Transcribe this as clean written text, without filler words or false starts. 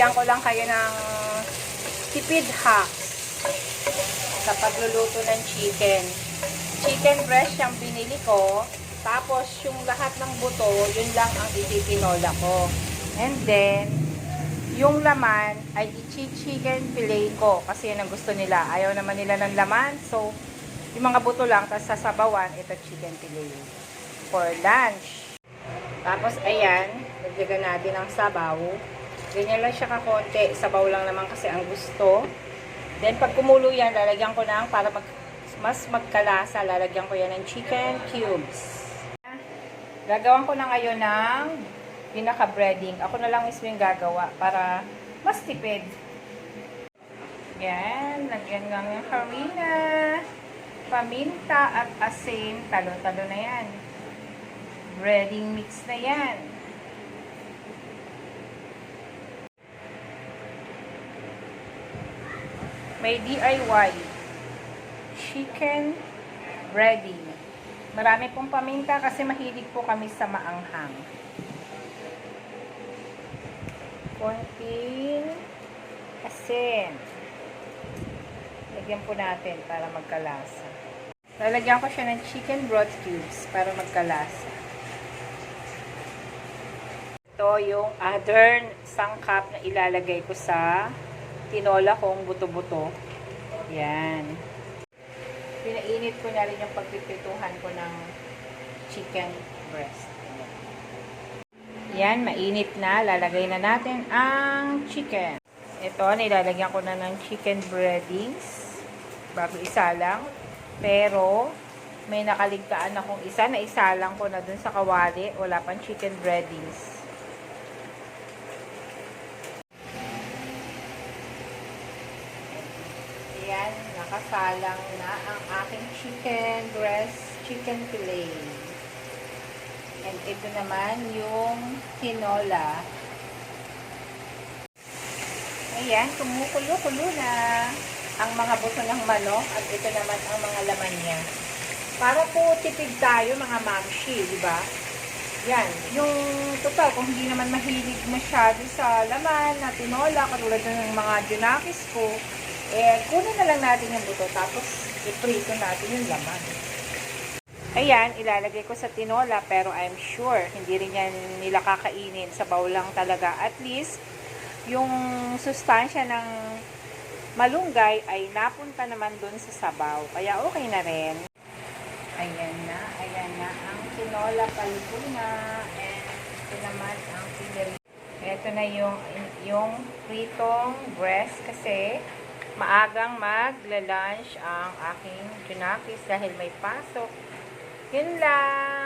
bibigyan ko lang kayo ng tipid hacks sa pagluluto ng chicken. Chicken breast yung binili ko. Tapos, yung lahat ng buto, yun lang ang ititinola ko. And then, yung laman ay chicken fillet ko. Kasi yun ang gusto nila. Ayaw naman nila ng laman. So, yung mga buto lang, tapos sasabawan, ito chicken fillet. For lunch. Tapos, ayan, nagdagan natin ang sabaw. Ganyan lang siya kakonti. Sabaw lang naman kasi ang gusto. Then, pag kumulo yan, lalagyan ko na para mas magkalasa. Lalagyan ko yan ng chicken cubes. Gagawan ko na ngayon ng pinaka-breading. Ako na lang mismo yung gagawa para mas tipid. Yan. Lagyan lang yung harina, paminta at asin. Talo-talo na yan. Breading mix na yan. May DIY. Chicken breading. Marami pong paminta kasi mahilig po kami sa maanghang. Konting asin. Lagyan po natin para magkalasa. Lalagyan ko siya ng chicken broth cubes para magkalasa. Ito yung other sangkap na ilalagay ko sa tinola kong buto-buto. Yan. Pinainit ko na rin yung pagpipituhan ko ng chicken breast. Yan, mainit na. Lalagay na natin ang chicken. Ito, nilalagyan ko na ng chicken breadings. Bago isalang. Pero, may nakaligtaan akong isa na isalang ko na dun sa kawali. Wala pang chicken breadings. Ayan, nakasalang na ang aking chicken breast, chicken fillet. And ito naman yung tinola. Ayan, kumukulo-kulo na ang mga buto ng manok at ito naman ang mga laman niya. Para po tipid tayo mga mamshi, di ba? Yan, yung total, kung hindi naman mahilig masyado sa laman na tinola, katulad ng mga junakis ko, kunin na lang natin yung buto, tapos iprito natin yung laman. Ayan, ilalagay ko sa tinola, pero I'm sure, hindi rin yan nila kakainin. Sabaw lang talaga. At least, yung sustansya ng malunggay ay napunta naman dun sa sabaw. Kaya okay na rin. Ayan na ang tinola, palito na. And ito naman ang pinili. Ito na yung pritong breast kasi maagang magla-lunch ang aking junakis dahil may pasok. Yun lang.